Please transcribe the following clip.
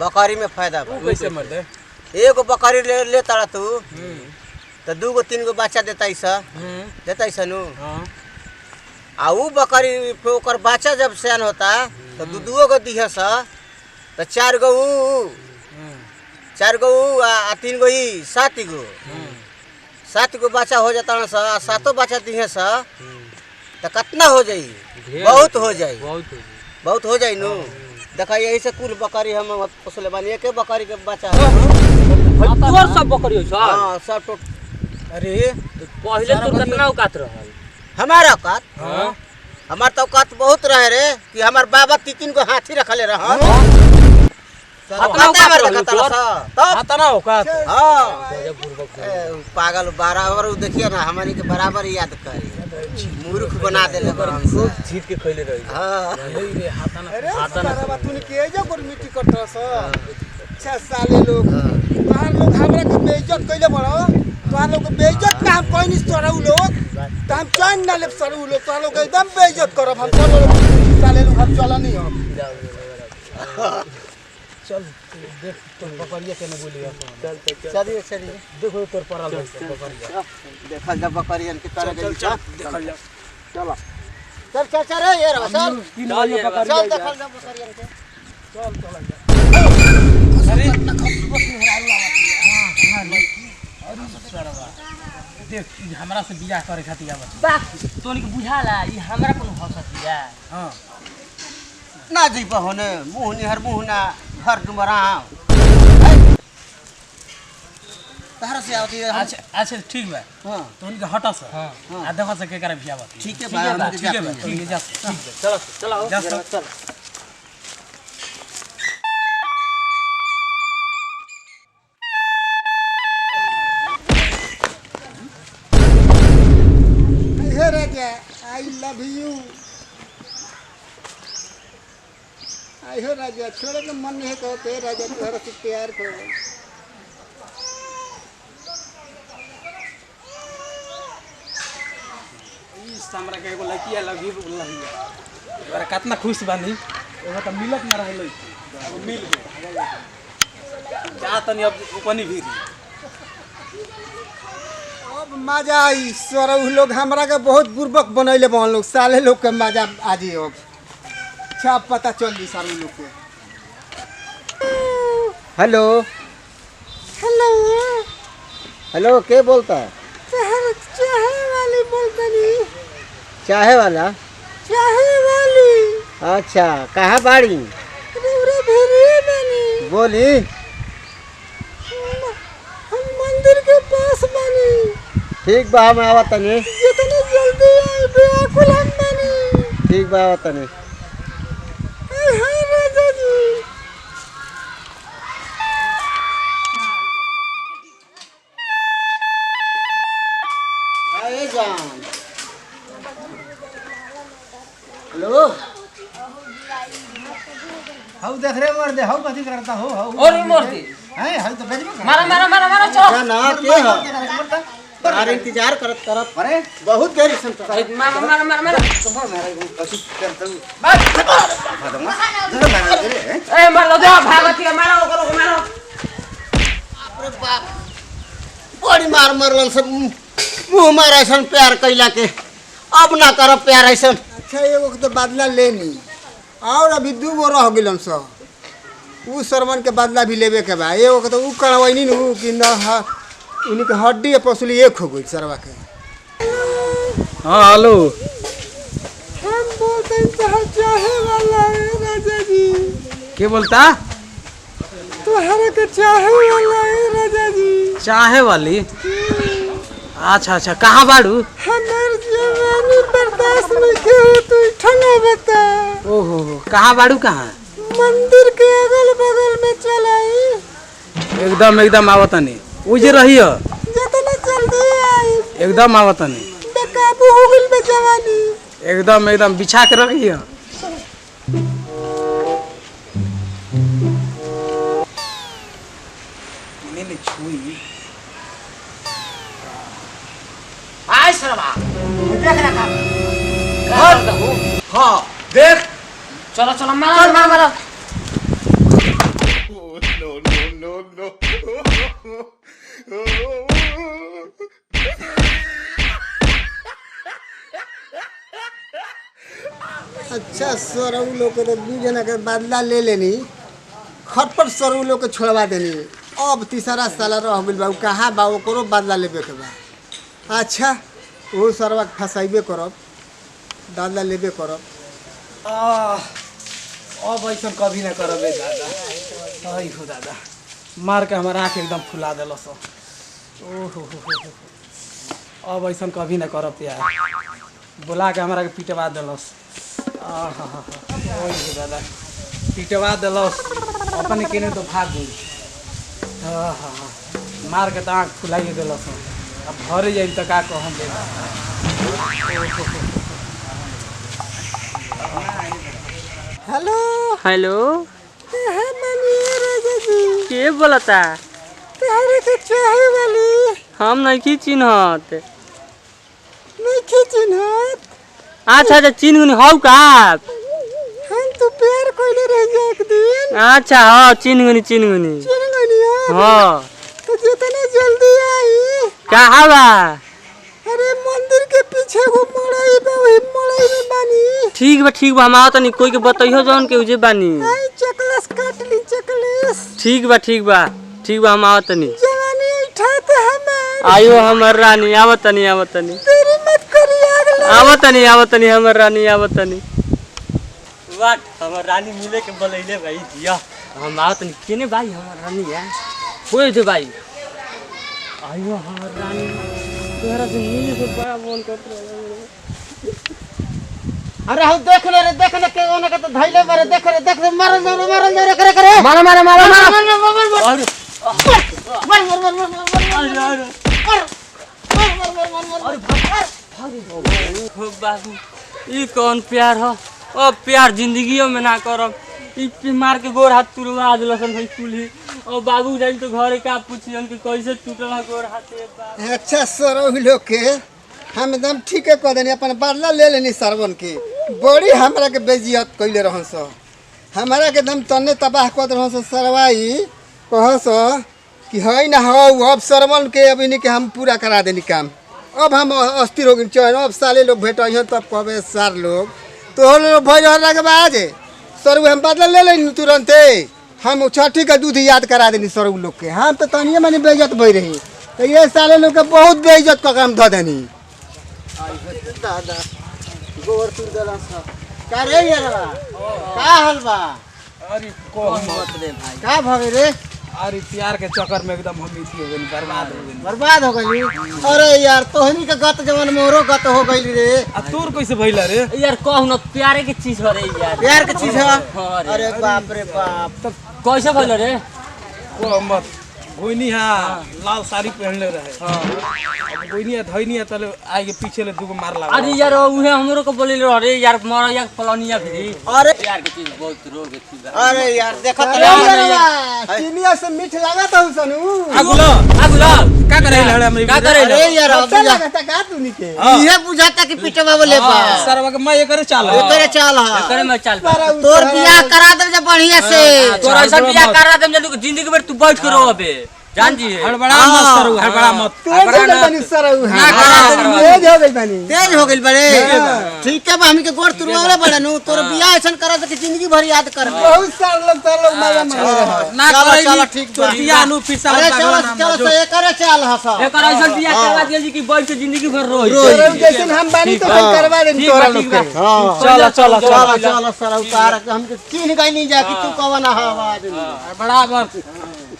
बकरी में फायदा बा। कैसे मर्दे? एगो बकरी ले तारा तू तो 2 गो 3 गो बच्चा देता नु। आ ऊ बकरी पे ओकर बच्चा जब सयान होता तो 2 गो दिहस तो 4 गो ऊ 3 गो ई 7 गो बच्चा हो जाता ना सा 7 बच्चा दिहस तो कितना हो जाई? बहुत हो जाई नु। देखा यही से कुल बकरी हम पोसले बानी। एक बकरी के बच्चा तोर सब बकरी हो छ? हां सब तो। अरे पहले तो कितना औकात रहल? हमारा औकात? हां हमार तो औकात बहुत रहे रे कि हमार बाबा 3 गो हाथी रखले रह। पागल बराबर देखिए ना हमारी के बराबर याद करी मूर्ख बना देले खूब जीत के खइले रही। हां अरे हाताना तूने के जा पर मिट्टी कटस 6 साले लोग तोहार लोग हमरा के बेइज्जत कइले बड़ो। तोहार लोग के बेइज्जत ना हम कोई नहीं सरऊ लोग त हम चैन ना ले सरऊ लोग तोहार लोग एकदम बेइज्जत करब। हम साले लोग हम चला नहीं हम चल देख तो बकरिया केने बोली अपन। चलिए देखो तोर परल बकरिया देखल जा बकरियन के तरह के चल देखल जा। चल ये रहा चल चल देखल जा बकरियन के अरे देख हमरा से बियाह करे खातिर आवत बा तोनी के बुझाला ई हमरा कोनो हसतिया? हां ना जीप होने मुंह निहर मुंह ना घर डुमरा तारा से आवती है। अच्छा ठीक बा। हां तोन के हटा से हां आ देखो से के करे बियाह बात। ठीक है बा ठीक है जा चलो चल हे राजा आई लव यू। आई हो राजा छोड़े के मन नहीं कहते राजा तोहरा से प्यार करो। हमरा के एगो लड़की है लव यू बोलला है कितना खुश बानी। एगो तो मिलत ना रहल अब मिल गए जा तनी अब ओपनी भी अब मजा आई। सरऊ लोग हमरा के बहुत बुर्बक बनैले बन लोग साले लोग के मजा आजी अब सब पता चल जी सरऊ लोग के। हेलो हेलो के बोलता है? चाहे वाली बोलतनी। चाहे वाला? चाहे वाली। अच्छा कहाँ बाड़ी? रे भेरिए बनी। बोली हम मंदिर के पास बनी। ठीक बा हम आवत तनी। जितनी जल्दी आई बेकुल हम बनी। ठीक बा आवत तनी। हाय राजा जी आए जान। हेलो हाउ देख रे मर्दे हाउ कथि करता हो हाउ और मोरती हैं हाउ तो बेजबो मारा चलो क्या ना के है? अरे इंतजार करत अरे बहुत देर से मारा ए मार लो दे भागती मारो करो मारो। अरे बाप बड़ी मार मरलन सब मुंह मार ऐसा प्यार कैला के अब ना कर प्यार ऐसा। अच्छा एगो तो बदला लेनी और अभी 2 गो रह गेलम सब उ शर्मन के बदला भी लेवे के बा। एगो तो उ करवैनी नु कि न उन्हीं के हड्डी पसली एक हो गई सरवा के। हां हेलो हम बोलते हैं चाहे वाला है राजा जी। के बोलता? तोहरा के चाहे वाला है राजा जी। चाहे वाली? अच्छा कहाँ बाड़ू? हमार जवानी बर्दाश्त नहीं के हो तू ठंडा बता। ओहो कहाँ बाड़ू कहाँ? मंदिर के अगल बगल में चलाई। एकदम आवतनी उजे रहियो जितना जल्दी आई एकदम आवतनी बेकाबू हो गइल बे जवानी। एकदम बिछा के रखियो। मैंने छुई आई सरवा देख रखा। हाँ देख चलो मारो अच्छा सरऊ लोग के तो दू जना के बदला ले लेनी खटपट सरऊ लोग के छोड़वा देनी अब तीसरा साल रह गइल बा उ कहाँ बा ओकरो बदला लेबे के बा अच्छा वो सरवा के फसाइबे करब बदला लेबे करब अब ऐसा कभी ना करबे दादा। आई हो दादा, मार के हमारा आँख एकदम फुला दिलस। ओहो अब ऐसा कभी ना करब यार, बुला के हमारा के पिटवा दिलस। ओह हो दादा, पिटवा दिलस अपने केने तो भाग गई। मार के तो आँख फुलाई दिलस। अब घरे जाइल तो का कहम दे। हेलो हेलो, राजा जी के बोलता? तारे के चाहे वाली हम नहीं चिन्हत। नहीं चिन्हत अच्छा अच्छा, चिन्ह हौ का? हम तो प्यार कोइले रह जा एक दिन अच्छा हाँ, चिन्ह चिन्ह गनिया हाँ। तो जितना जल्दी आई कहाँ बा? अरे मंदिर के पीछे वो मड़ई बा वही मड़ई में बानी। ठीक बा हम आवत नहीं, कोई के बताइयो जौन के उजे बानी। आई चकलस काट ली चकलस। ठीक बा हम आवत नहीं। जवानी उठाते हमें आयो हमर रानी, आवत नहीं। तेरी मत करी आग लग। आवत नहीं हमर रानी, आवत नहीं। वाट हमर रानी मिले के बोलैले भाई दिया। हम आवत नहीं केने भाई हमर रानी है। होए दे भाई। आयो हमर रानी तोहरा से मिले के बड़ा मन करत रहे। अरे हम देख ले के ओने के तो धइले मारे देख ले मारल जा करे मारो अरे बाबू ई कौन प्यार हो? अब प्यार जिंदगियों में ना करब। ई मार के गोर हाथ तुड़वा दिलसन भाई कुली। और बाबू जाइल तो घरे का पूछियन कि कैसे टूटल है गोर हाथ। अच्छा सरऊ लोग के हम एकदम ठीक है कह देनी अपन बदला ले लेनी सरवन के बड़ी हमरा के बेइज्जत कइले रहन स हमरा के एकदम तन्ने तबाह कर रहन स सरवाई कहस कि है ना हो अब सरवन के अभी नहीं के हम पूरा करा देनी काम। अब हम अस्थिर हो गए चल अब साले लोग भेटइहन तब कहबे सर लोग तो लोग भई रहला के बाद सरऊ हम बदला ले लेनी तुरंते। हम छठी का दूध याद करा देनी सरऊ लोग के। हम तो तनिए मनी बेइज्जत भई रही तो ये साले लोग के बहुत बेइज्जत का काम ध देनी। दादा गोबर तुर देला सा का रे यारवा का हाल बा? अरे को मत रे भाई, का भवे रे? अरे प्यार के चक्कर में एकदम हम इसी हो गए, बर्बाद हो गई। अरे यार तोहनी के गत जवन मोरो गत हो गई रे। आ तोर कैसे भइला रे? यार कहू न प्यारे के चीज हो रे यार। प्यार के चीज है। हाँ रे। अरे बाप रे बाप। तब कैसे भइल रे? को मत गोइनी लाल साड़ी पहनले रहे। अब गोइनी धइनी तले आगे पीछे ले दुगो मार लगा। अरे यार उहे हमरो को बोलिल रे यार मरया फलनिया भी। अरे प्यार के चीज बहुत रोग थी। अरे यार देखत अरे रे यार। चिनिया से मीठ लागत हूं सनु। आगुला का करे लड़े हमरे? का करे? अरे यार अब अच्छा लगता का तूनी के ये बुझाता कि पिटवा बोले बा सरवा के मैं एकरे चाल करे चाल हा करे मैं चल। तोर बियाह करा दे जब बढ़िया से तोर ऐसा बियाह कर रहा तुम जिंदगी भर तू बैठ के रहो अबे जान जी। हड़बड़ा मत करू, हड़बड़ा मत। तेज हो गई बनी सरऊ ना करा तेज हो गई बनी। तेज हो गइल बड़े ठीक है बा हमनी के गोड़ तुरवाले बड़े नु तोर बियाह ऐसन करा दे कि जिंदगी भर याद कर बहुत सारे लोग मारा मारे रहे। ना चलो, करे चलो, ठीक बा। बिया नु फिर सब अरे चलो चलो से करे चाल हसा एकर ऐसा बियाह करवा दिया जी कि बैठ के जिंदगी भर रोई। सरऊ जैसे हम बानी तो हम करवा देनी तोरा लोग के। चलो चलो चलो चलो सर उतार हमके चिन्ह गई नहीं जा कि तू कवन आवाज बड़ा